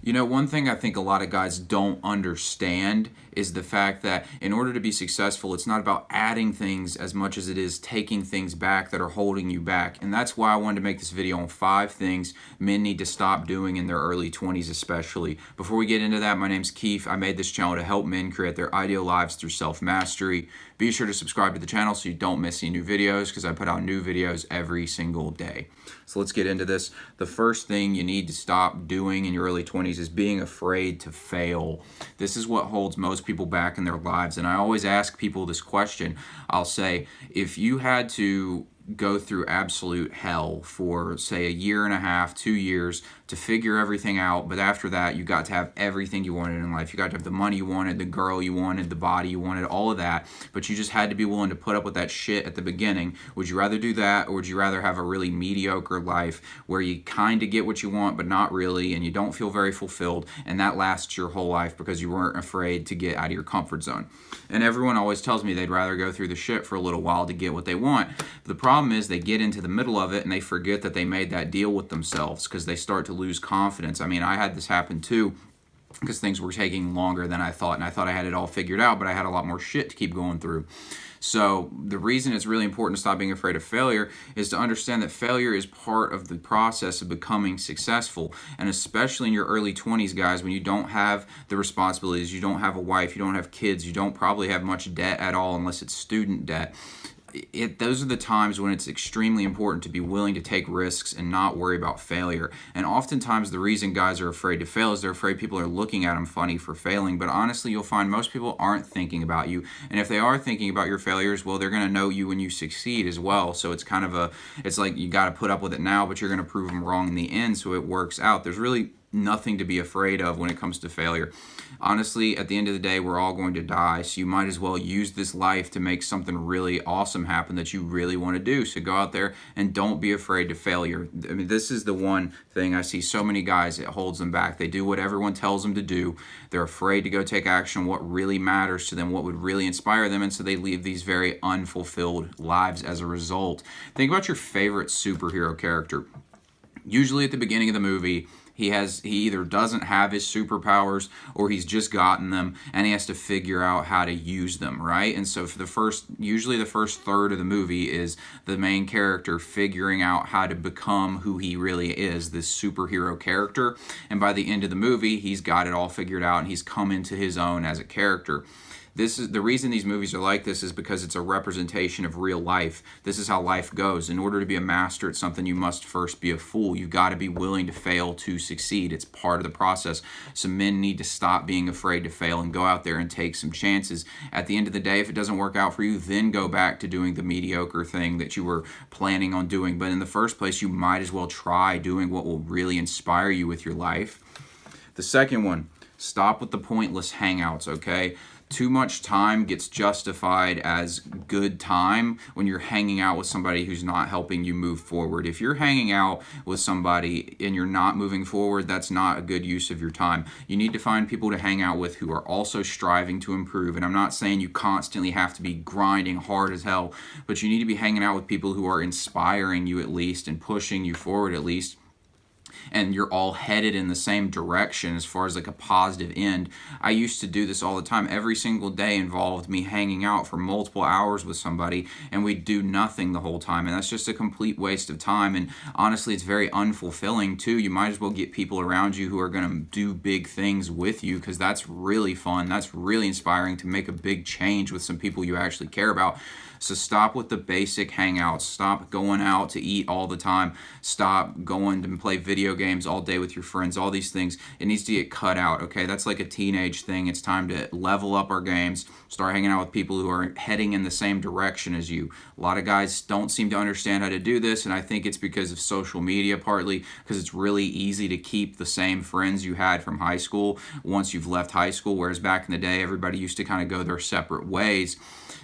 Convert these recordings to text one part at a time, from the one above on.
You know, one thing I think a lot of guys don't understand is the fact that in order to be successful, it's not about adding things as much as it is taking things back that are holding you back. And that's why I wanted to make this video on 5 things men need to stop doing in their early 20s especially. Before we get into that, my name's Keith. I made this channel to help men create their ideal lives through self-mastery. Be sure to subscribe to the channel so you don't miss any new videos, because I put out new videos every single day. So let's get into this. The first thing you need to stop doing in your early 20s is being afraid to fail. This is what holds most people back in their lives. And I always ask people this question. I'll say, if you had to go through absolute hell for, say, a year and a half, 2 years to figure everything out, but after that you got to have everything you wanted in life. You got to have the money you wanted, the girl you wanted, the body you wanted, all of that, but you just had to be willing to put up with that shit at the beginning. Would you rather do that, or would you rather have a really mediocre life where you kind of get what you want but not really, and you don't feel very fulfilled, and that lasts your whole life because you weren't afraid to get out of your comfort zone? And everyone always tells me they'd rather go through the shit for a little while to get what they want. The problem is they get into the middle of it and they forget that they made that deal with themselves, because they start to lose confidence. I mean, I had this happen too, because things were taking longer than I thought, and I thought I had it all figured out, but I had a lot more shit to keep going through. So the reason it's really important to stop being afraid of failure is to understand that failure is part of the process of becoming successful. And especially in your early 20s, guys, when you don't have the responsibilities, you don't have a wife, you don't have kids, you don't probably have much debt at all unless it's student debt. Those are the times when it's extremely important to be willing to take risks and not worry about failure. And oftentimes the reason guys are afraid to fail is they're afraid people are looking at them funny for failing. But honestly, you'll find most people aren't thinking about you. And if they are thinking about your failures, well, they're going to know you when you succeed as well. So it's kind of it's like you got to put up with it now, but you're going to prove them wrong in the end, so it works out. There's really nothing to be afraid of when it comes to failure. Honestly, at the end of the day, we're all going to die, so you might as well use this life to make something really awesome happen that you really want to do. So go out there and don't be afraid to failure. I mean, this is the one thing I see so many guys, it holds them back. They do what everyone tells them to do. They're afraid to go take action on what really matters to them, what would really inspire them, and so they leave these very unfulfilled lives as a result. Think about your favorite superhero character. Usually at the beginning of the movie, he either doesn't have his superpowers or he's just gotten them, and he has to figure out how to use them, right? And so for usually the first third of the movie is the main character figuring out how to become who he really is, this superhero character. And by the end of the movie, he's got it all figured out and he's come into his own as a character. This is the reason these movies are like this, is because it's a representation of real life. This is how life goes. In order to be a master at something, you must first be a fool. You've got to be willing to fail to succeed. It's part of the process. So men need to stop being afraid to fail and go out there and take some chances. At the end of the day, if it doesn't work out for you, then go back to doing the mediocre thing that you were planning on doing. But in the first place, you might as well try doing what will really inspire you with your life. The second one, stop with the pointless hangouts, okay? Too much time gets justified as good time when you're hanging out with somebody who's not helping you move forward. If you're hanging out with somebody and you're not moving forward, that's not a good use of your time. You need to find people to hang out with who are also striving to improve. And I'm not saying you constantly have to be grinding hard as hell, but you need to be hanging out with people who are inspiring you at least and pushing you forward at least. And you're all headed in the same direction as far as like a positive end. I used to do this all the time. Every single day involved me hanging out for multiple hours with somebody, and we'd do nothing the whole time, and that's just a complete waste of time. And honestly, it's very unfulfilling too. You might as well get people around you who are going to do big things with you, because that's really fun. That's really inspiring to make a big change with some people you actually care about. So stop with the basic hangouts. Stop going out to eat all the time. Stop going to play video games all day with your friends. All these things, it needs to get cut out, okay? That's like a teenage thing. It's time to level up our games. Start hanging out with people who are heading in the same direction as you. A lot of guys don't seem to understand how to do this, and I think it's because of social media, partly because it's really easy to keep the same friends you had from high school once you've left high school, whereas back in the day, everybody used to kind of go their separate ways.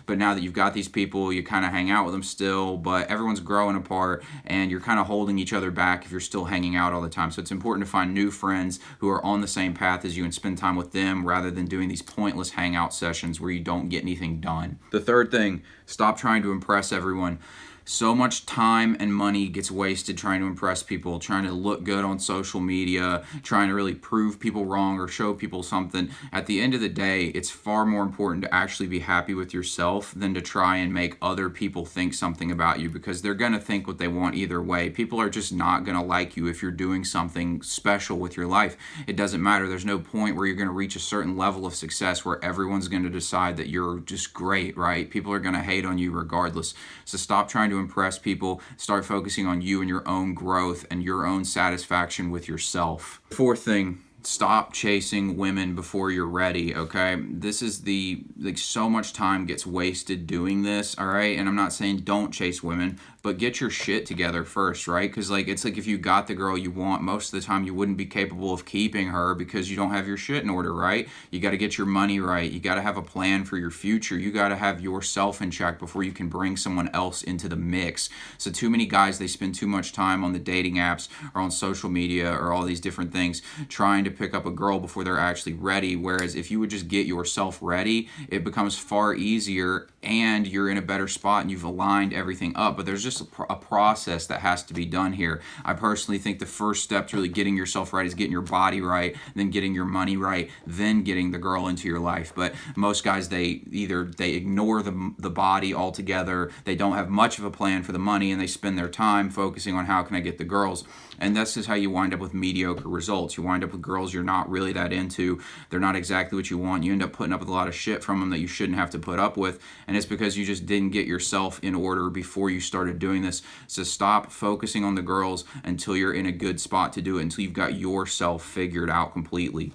But now that you've got these people, you kind of hang out with them still, but everyone's growing apart, and you're kind of holding each other back if you're still hanging out all the time. So it's important to find new friends who are on the same path as you and spend time with them rather than doing these pointless hangout sessions where you don't get anything done. The third thing, stop trying to impress everyone. So much time and money gets wasted trying to impress people, trying to look good on social media, trying to really prove people wrong or show people something. At the end of the day, it's far more important to actually be happy with yourself than to try and make other people think something about you, because they're going to think what they want either way. People are just not going to like you if you're doing something special with your life. It doesn't matter. There's no point where you're going to reach a certain level of success where everyone's going to decide that you're just great, right? People are going to hate on you regardless. So stop trying to impress people. Start focusing on you and your own growth and your own satisfaction with yourself. Fourth thing, stop chasing women before you're ready, okay? This is so much time gets wasted doing this, all right? And I'm not saying don't chase women, but get your shit together first, right? Because it's like if you got the girl you want, most of the time you wouldn't be capable of keeping her because you don't have your shit in order, right? You got to get your money right. You got to have a plan for your future. You got to have yourself in check before you can bring someone else into the mix. So too many guys, they spend too much time on the dating apps or on social media or all these different things trying to pick up a girl before they're actually ready. Whereas if you would just get yourself ready, it becomes far easier and you're in a better spot and you've aligned everything up. But there's just a process that has to be done here. I personally think the first step to really getting yourself right is getting your body right, then getting your money right, then getting the girl into your life. But most guys, they ignore the body altogether. They don't have much of a plan for the money, and they spend their time focusing on how can I get the girls. And this is how you wind up with mediocre results. You wind up with girls you're not really that into. They're not exactly what you want. You end up putting up with a lot of shit from them that you shouldn't have to put up with. And it's because you just didn't get yourself in order before you started doing this. So stop focusing on the girls until you're in a good spot to do it, until you've got yourself figured out completely.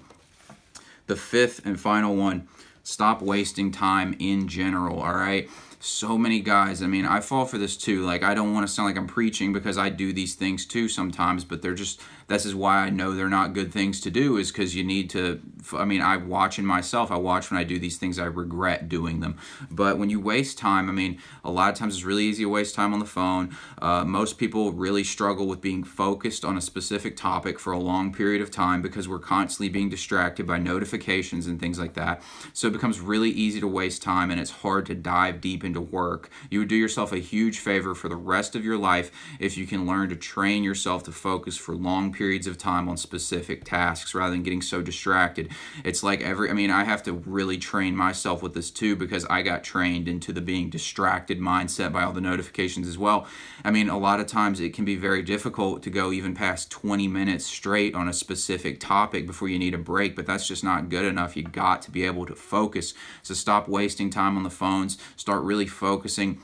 The fifth and final one, stop wasting time in general, all right? So many guys, I mean, I fall for this too. Like, I don't want to sound like I'm preaching because I do these things too sometimes, but this is why I know they're not good things to do, is because you need to, I mean, I watch in myself, I watch when I do these things, I regret doing them. But when you waste time, I mean, a lot of times it's really easy to waste time on the phone. Most people really struggle with being focused on a specific topic for a long period of time because we're constantly being distracted by notifications and things like that. So it becomes really easy to waste time, and it's hard to dive deep into work. You would do yourself a huge favor for the rest of your life if you can learn to train yourself to focus for long periods of time on specific tasks rather than getting so distracted. It's like I have to really train myself with this too, because I got trained into the being distracted mindset by all the notifications as well. I mean, a lot of times it can be very difficult to go even past 20 minutes straight on a specific topic before you need a break, but that's just not good enough. You got to be able to focus. So stop wasting time on the phones. Start really focusing.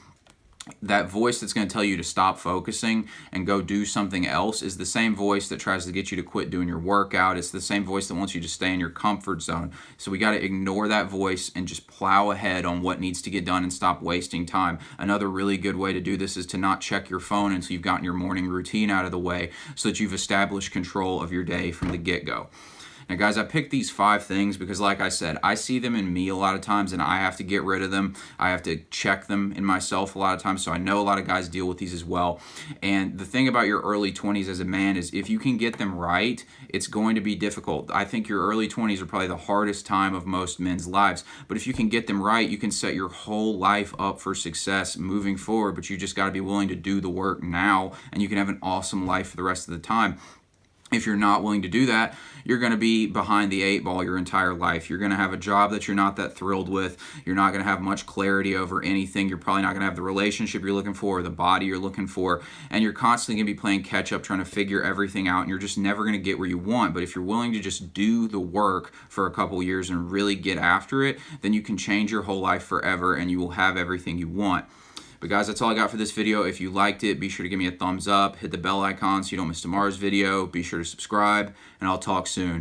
That voice that's going to tell you to stop focusing and go do something else is the same voice that tries to get you to quit doing your workout. It's the same voice that wants you to stay in your comfort zone. So we got to ignore that voice and just plow ahead on what needs to get done and stop wasting time. Another really good way to do this is to not check your phone until you've gotten your morning routine out of the way, so that you've established control of your day from the get-go. Now, guys, I picked these 5 things because, like I said, I see them in me a lot of times, and I have to get rid of them. I have to check them in myself a lot of times, so I know a lot of guys deal with these as well. And the thing about your early 20s as a man is if you can get them right, it's going to be difficult. I think your early 20s are probably the hardest time of most men's lives. But if you can get them right, you can set your whole life up for success moving forward, but you just got to be willing to do the work now, and you can have an awesome life for the rest of the time. If you're not willing to do that, you're going to be behind the 8 ball your entire life. You're going to have a job that you're not that thrilled with. You're not going to have much clarity over anything. You're probably not going to have the relationship you're looking for or the body you're looking for. And you're constantly going to be playing catch up, trying to figure everything out. And you're just never going to get where you want. But if you're willing to just do the work for a couple years and really get after it, then you can change your whole life forever and you will have everything you want. But guys, that's all I got for this video. If you liked it, be sure to give me a thumbs up, hit the bell icon so you don't miss tomorrow's video. Be sure to subscribe, and I'll talk soon.